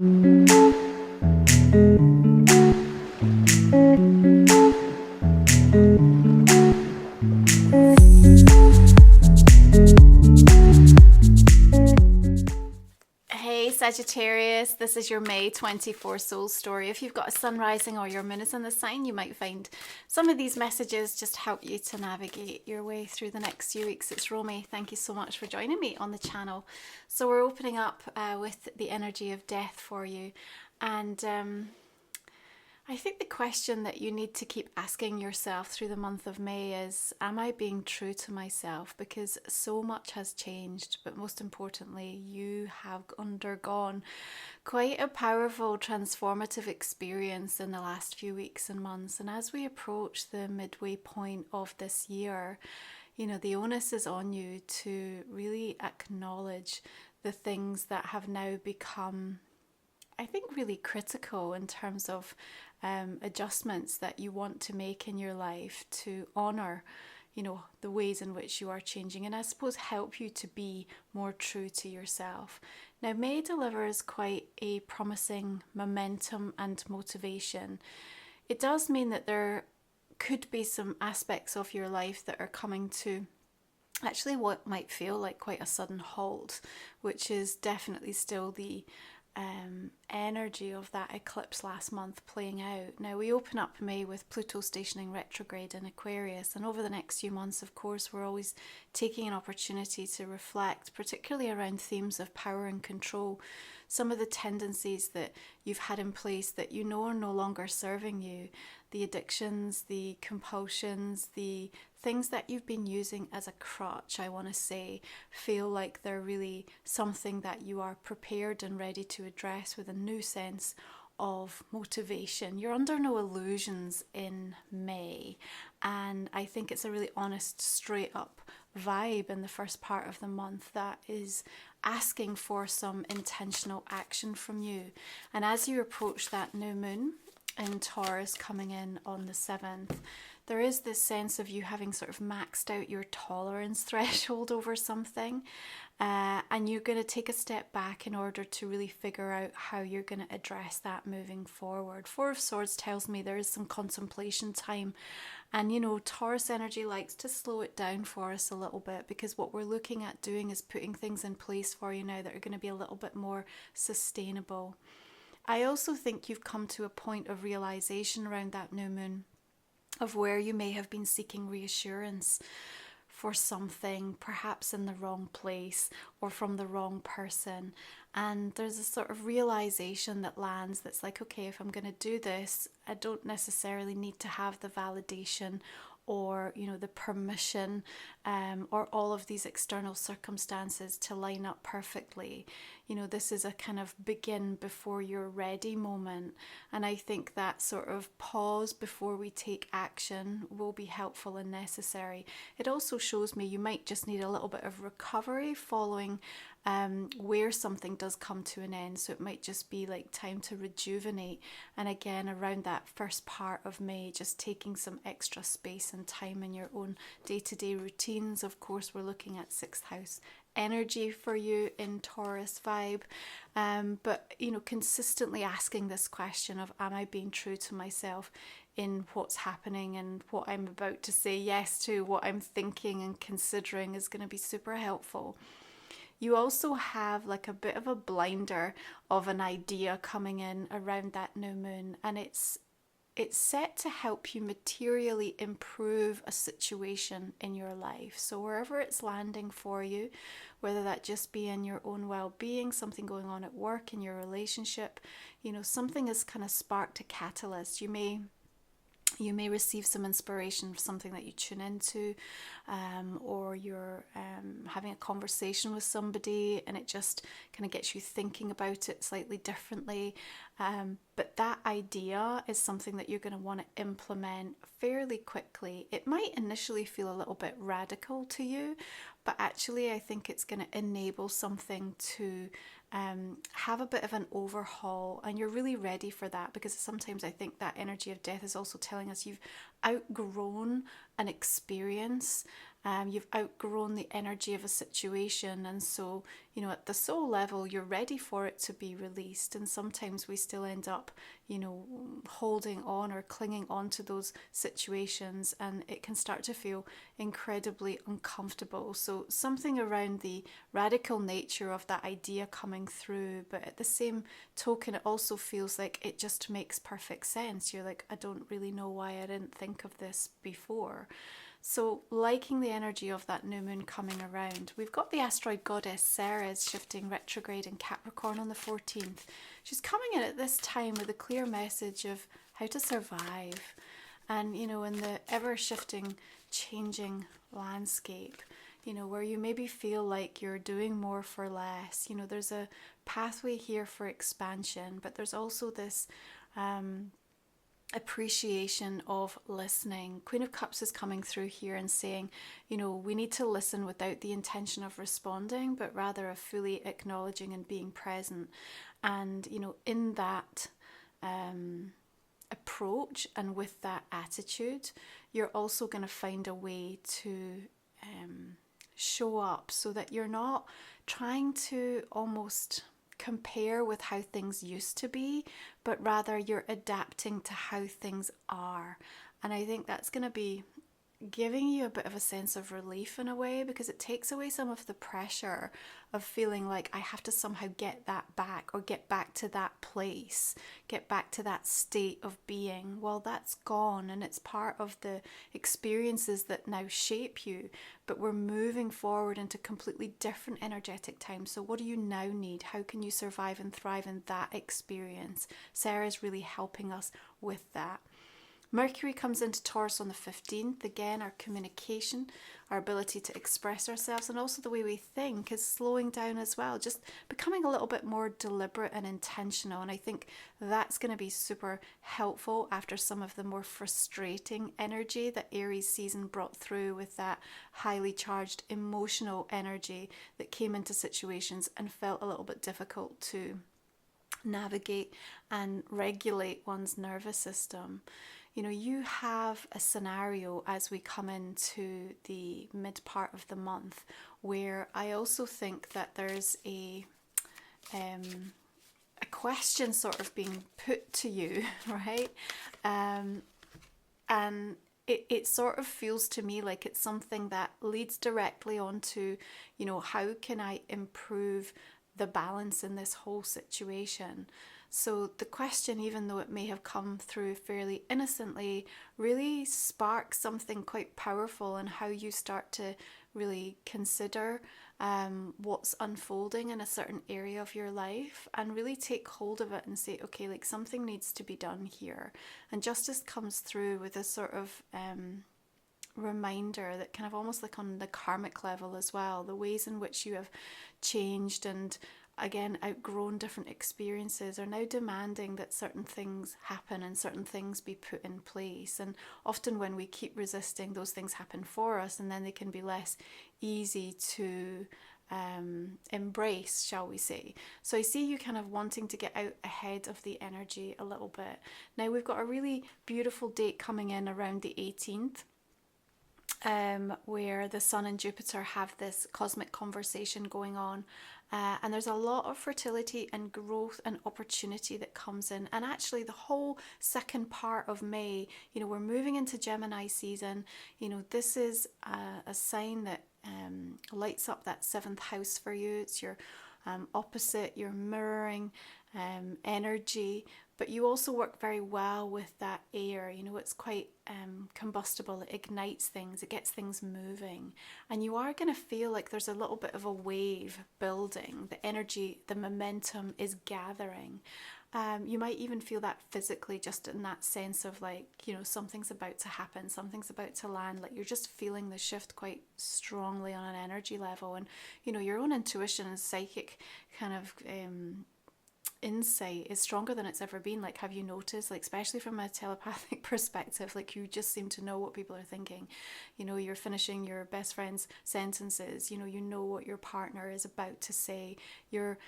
Hey Sagittarius, this is your May 24 soul story. If you've got a sun rising or your moon is in the sign, you might find some of these messages just help you to navigate your way through the next few weeks. It's Romy. Thank you so much for joining me on the channel. So we're opening up with the energy of death for you. And I think the question that you need to keep asking yourself through the month of May is, am I being true to myself? Because so much has changed, but most importantly, you have undergone quite a powerful transformative experience in the last few weeks and months. And as we approach the midway point of this year, you know, the onus is on you to really acknowledge the things that have now become, I think, really critical in terms of adjustments that you want to make in your life to honor, you know, the ways in which you are changing, and I suppose help you to be more true to yourself. Now, May delivers quite a promising momentum and motivation. It does mean that there could be some aspects of your life that are coming to actually what might feel like quite a sudden halt, which is definitely still the energy of that eclipse last month playing out. Now, we open up May with Pluto stationing retrograde in Aquarius, and over the next few months, of course, we're always taking an opportunity to reflect, particularly around themes of power and control, some of the tendencies that you've had in place that you know are no longer serving you, the addictions, the compulsions, the things that you've been using as a crutch, I want to say, feel like they're really something that you are prepared and ready to address with a new sense of motivation. You're under no illusions in May, and I think it's a really honest, straight up vibe in the first part of the month that is asking for some intentional action from you. And as you approach that new moon in Taurus coming in on the 7th, there is this sense of you having sort of maxed out your tolerance threshold over something, and you're going to take a step back in order to really figure out how you're going to address that moving forward. Four of Swords tells me there is some contemplation time, and you know, Taurus energy likes to slow it down for us a little bit, because what we're looking at doing is putting things in place for you now that are going to be a little bit more sustainable. I also think you've come to a point of realization around that new moon of where you may have been seeking reassurance for something, perhaps in the wrong place or from the wrong person. And there's a sort of realization that lands that's like, okay, if I'm going to do this, I don't necessarily need to have the validation or, you know, the permission or all of these external circumstances to line up perfectly. You know, this is a kind of begin before you're ready moment. And I think that sort of pause before we take action will be helpful and necessary. It also shows me you might just need a little bit of recovery following where something does come to an end. So it might just be like time to rejuvenate. And again, around that first part of May, just taking some extra space and time in your own day-to-day routines. Of course, we're looking at 6th house energy for you in Taurus vibe, but you know, consistently asking this question of, am I being true to myself in what's happening and what I'm about to say yes to, what I'm thinking and considering, is going to be super helpful. You also have like a bit of a blinder of an idea coming in around that new moon, and it's set to help you materially improve a situation in your life. So wherever it's landing for you, whether that just be in your own well-being, something going on at work, in your relationship, you know, something has kind of sparked a catalyst. You may receive some inspiration from something that you tune into, or you're having a conversation with somebody and it just kind of gets you thinking about it slightly differently. But that idea is something that you're going to want to implement fairly quickly. It might initially feel a little bit radical to you, but actually I think it's going to enable something to have a bit of an overhaul, and you're really ready for that, because sometimes I think that energy of death is also telling us you've outgrown an experience, You've outgrown the energy of a situation, and so, you know, at the soul level, you're ready for it to be released. And sometimes we still end up, you know, holding on or clinging on to those situations, and it can start to feel incredibly uncomfortable. So something around the radical nature of that idea coming through, but at the same token, it also feels like it just makes perfect sense. You're like, I don't really know why I didn't think of this before. So, liking the energy of that new moon coming around, we've got the asteroid goddess Ceres shifting retrograde in Capricorn on the 14th. She's coming in at this time with a clear message of how to survive. And, you know, in the ever shifting, changing landscape, you know, where you maybe feel like you're doing more for less, you know, there's a pathway here for expansion, but there's also this appreciation of listening. Queen of Cups is coming through here and saying, you know, we need to listen without the intention of responding, but rather of fully acknowledging and being present. And, you know, in that approach and with that attitude, you're also going to find a way to show up so that you're not trying to almost compare with how things used to be, but rather you're adapting to how things are. And I think that's going to be giving you a bit of a sense of relief in a way, because it takes away some of the pressure of feeling like I have to somehow get that back or get back to that place, get back to that state of being. Well, that's gone, and it's part of the experiences that now shape you, but we're moving forward into completely different energetic times. So what do you now need? How can you survive and thrive in that experience? Sarah's really helping us with that. Mercury comes into Taurus on the 15th. Again, our communication, our ability to express ourselves, and also the way we think is slowing down as well, just becoming a little bit more deliberate and intentional. And I think that's going to be super helpful after some of the more frustrating energy that Aries season brought through, with that highly charged emotional energy that came into situations and felt a little bit difficult to navigate and regulate one's nervous system. You know, you have a scenario as we come into the mid part of the month where I also think that there's a question sort of being put to you, right? And it sort of feels to me like it's something that leads directly onto, you know, how can I improve the balance in this whole situation? So the question, even though it may have come through fairly innocently, really sparks something quite powerful in how you start to really consider what's unfolding in a certain area of your life, and really take hold of it and say, okay, like something needs to be done here. And justice comes through with a sort of reminder that kind of almost like on the karmic level as well, the ways in which you have changed and again outgrown different experiences are now demanding that certain things happen and certain things be put in place. And often when we keep resisting, those things happen for us, and then they can be less easy to embrace, shall we say. So I see you kind of wanting to get out ahead of the energy a little bit. Now we've got a really beautiful date coming in around the 18th, where the Sun and Jupiter have this cosmic conversation going on. And there's a lot of fertility and growth and opportunity that comes in. And actually the whole second part of May, you know, we're moving into Gemini season. You know, this is a sign that lights up that 7th house for you. It's your opposite, your mirroring energy. But you also work very well with that air. You know, it's quite combustible. It ignites things. It gets things moving. And you are going to feel like there's a little bit of a wave building. The energy, the momentum is gathering. You might even feel that physically, just in that sense of like, you know, something's about to happen. Something's about to land. Like you're just feeling the shift quite strongly on an energy level. And, you know, your own intuition and psychic kind of insight is stronger than it's ever been. Like, have you noticed, like, especially from a telepathic perspective, like you just seem to know what people are thinking. You know, you're finishing your best friend's sentences, you know what your partner is about to say. You're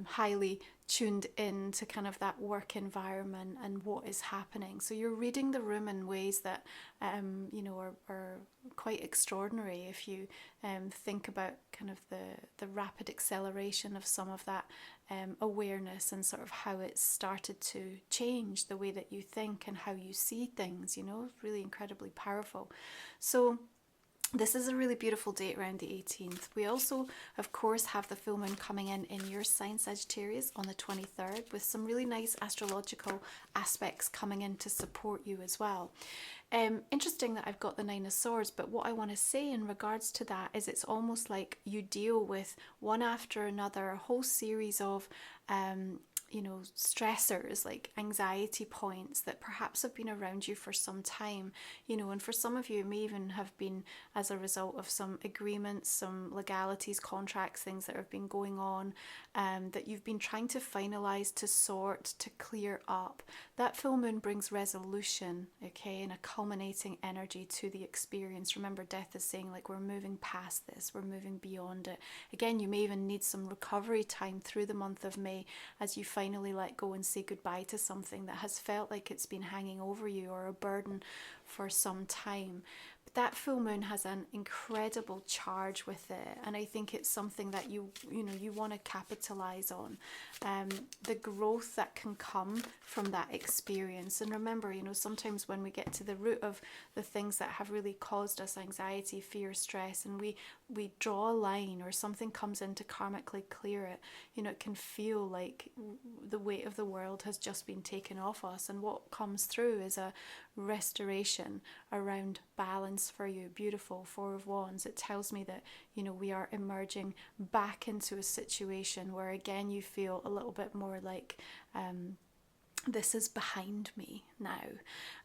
highly tuned in to kind of that work environment and what is happening. So you're reading the room in ways that are quite extraordinary if you think about kind of the rapid acceleration of some of that awareness and sort of how it's started to change the way that you think and how you see things, really incredibly powerful. So this is a really beautiful date around the 18th. We also, of course, have the full moon coming in your sign, Sagittarius, on the 23rd, with some really nice astrological aspects coming in to support you as well. Interesting that I've got the Nine of Swords, but what I want to say in regards to that is it's almost like you deal with one after another, a whole series of stressors, like anxiety points that perhaps have been around you for some time, and for some of you it may even have been as a result of some agreements, some legalities, contracts, things that have been going on, that you've been trying to finalize, to sort, to clear up. That full moon brings resolution, okay, and a culminating energy to the experience. Remember, death is saying, like, we're moving past this, we're moving beyond it. Again, you may even need some recovery time through the month of May as you finally let go and say goodbye to something that has felt like it's been hanging over you or a burden for some time. But that full moon has an incredible charge with it, and I think it's something that you want to capitalize on, the growth that can come from that experience. And remember, sometimes when we get to the root of the things that have really caused us anxiety, fear, stress, and we draw a line or something comes in to karmically clear it, it can feel like the weight of the world has just been taken off us, and what comes through is a restoration around balance for you. Beautiful. Four of Wands. It tells me that we are emerging back into a situation where again you feel a little bit more like this is behind me now,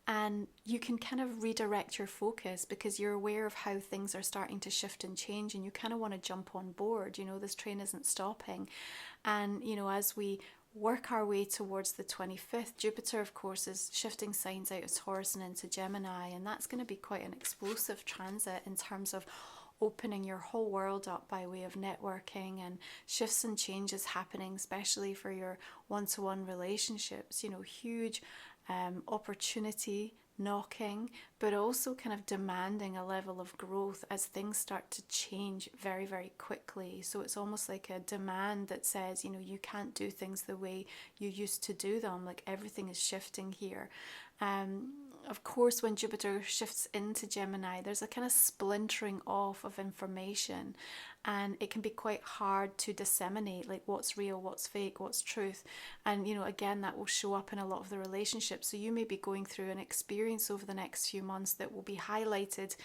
and you can kind of redirect your focus because you're aware of how things are starting to shift and change, and you kind of want to jump on board. This train isn't stopping. And as we work our way towards the 25th, Jupiter, of course, is shifting signs out of Taurus and into Gemini, and that's going to be quite an explosive transit in terms of opening your whole world up by way of networking and shifts and changes happening, especially for your one-to-one relationships. Huge opportunity knocking, but also kind of demanding a level of growth as things start to change very, very quickly. So it's almost like a demand that says, you can't do things the way you used to do them. Like, everything is shifting here. Of course, when Jupiter shifts into Gemini, there's a kind of splintering off of information, and it can be quite hard to disseminate, like, what's real, what's fake, what's truth. And again, that will show up in a lot of the relationships. So you may be going through an experience over the next few months that will be highlighted,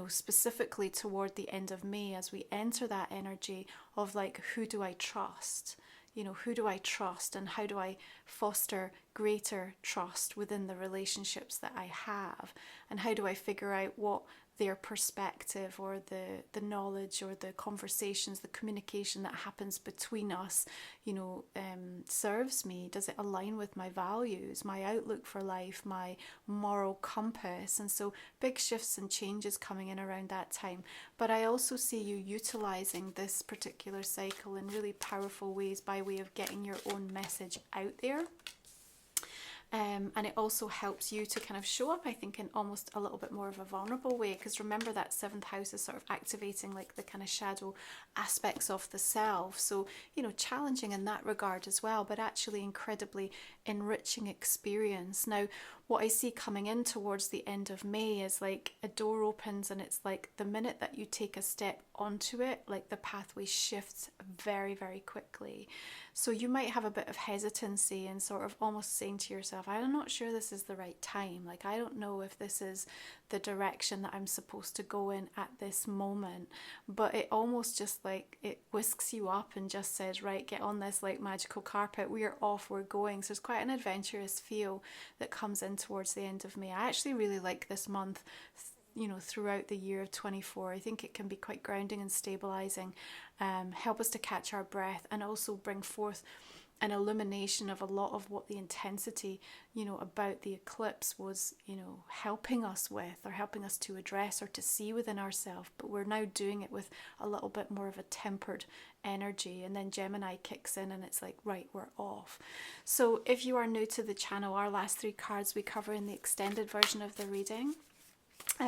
specifically toward the end of May, as we enter that energy of, like, who do I trust? Who do I trust, and how do I foster greater trust within the relationships that I have? And how do I figure out what their perspective or the knowledge or the conversations, the communication that happens between us, serves me? Does it align with my values, my outlook for life, my moral compass? And so big shifts and changes coming in around that time. But I also see you utilizing this particular cycle in really powerful ways by way of getting your own message out there. And it also helps you to kind of show up, I think, in almost a little bit more of a vulnerable way, because remember that 7th house is sort of activating like the kind of shadow aspects of the self. So, challenging in that regard as well, but actually incredibly enriching experience. Now, what I see coming in towards the end of May is like a door opens, and it's like the minute that you take a step onto it, like the pathway shifts very, very quickly. So you might have a bit of hesitancy and sort of almost saying to yourself, I'm not sure this is the right time. Like, I don't know if this is the direction that I'm supposed to go in at this moment. But it almost just like it whisks you up and just says, right, get on this like magical carpet. We're off, we're going. So it's quite an adventurous feel that comes in towards the end of May. I actually really like this month, throughout the year of 24. I think it can be quite grounding and stabilizing, help us to catch our breath, and also bring forth an illumination of a lot of what the intensity, you know, about the eclipse was, you know, helping us with, or helping us to address or to see within ourselves. But we're now doing it with a little bit more of a tempered energy, and then Gemini kicks in and it's like, right, we're off. So if you are new to the channel, our last 3 cards we cover in the extended version of the reading.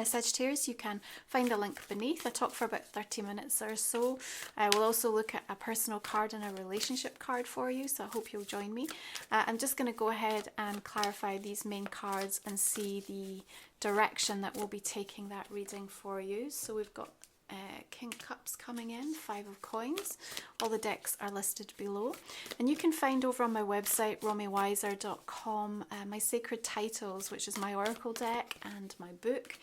Sagittarius, you can find the link beneath. I talk for about 30 minutes or so. I will also look at a personal card and a relationship card for you, so I hope you'll join me. I'm just going to go ahead and clarify these main cards and see the direction that we'll be taking that reading for you. So we've got King Cups coming in, 5 of Coins. All the decks are listed below, and you can find over on my website romywiser.com my sacred titles, which is my oracle deck and my book,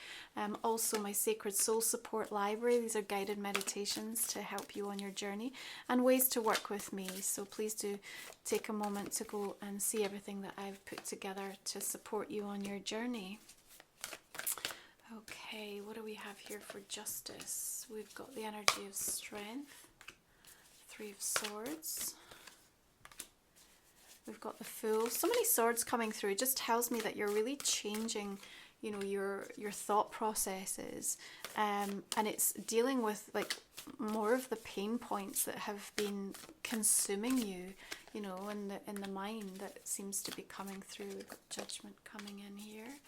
also my sacred soul support library. These are guided meditations to help you on your journey, and ways to work with me. So please do take a moment to go and see everything that I've put together to support you on your journey. Okay, what do we have here for justice? We've got the energy of strength, 3 of Swords. We've got the Fool. So many swords coming through. It just tells me that you're really changing, you know, your thought processes, and it's dealing with like more of the pain points that have been consuming you, you know, in the mind that seems to be coming through. We've got Judgment coming in here.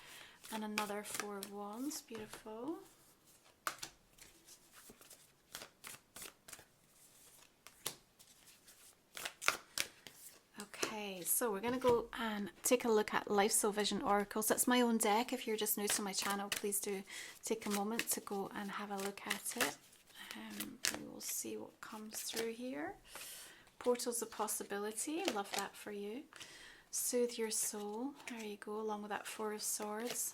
And another 4 of Wands, beautiful. Okay, so we're going to go and take a look at Life Soul Vision Oracles. That's my own deck. If you're just new to my channel, please do take a moment to go and have a look at it. We will see what comes through here. Portals of Possibility, love that for you. Soothe Your Soul, there you go, along with that 4 of Swords.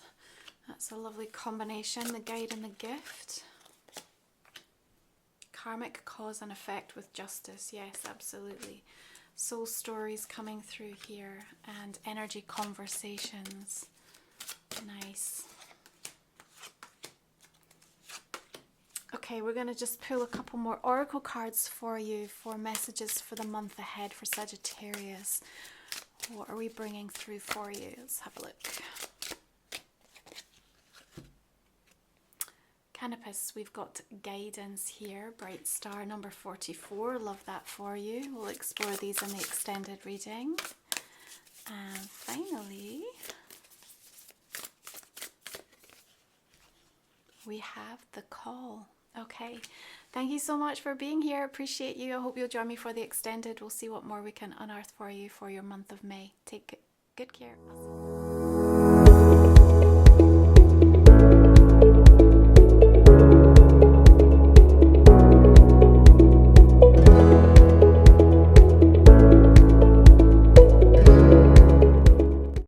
That's a lovely combination, the Guide and the Gift. Karmic Cause and Effect with Justice, yes, absolutely. Soul Stories coming through here, and Energy Conversations, nice. Okay, we're going to just pull a couple more oracle cards for you for messages for the month ahead for Sagittarius. What are we bringing through for you? Let's have a look. Canopus, we've got guidance here. Bright Star number 44. Love that for you. We'll explore these in the extended reading. And finally, we have the Call. Okay, thank you so much for being here. Appreciate you. I hope you'll join me for the extended. We'll see what more we can unearth for you for your month of May. Take good care. Awesome.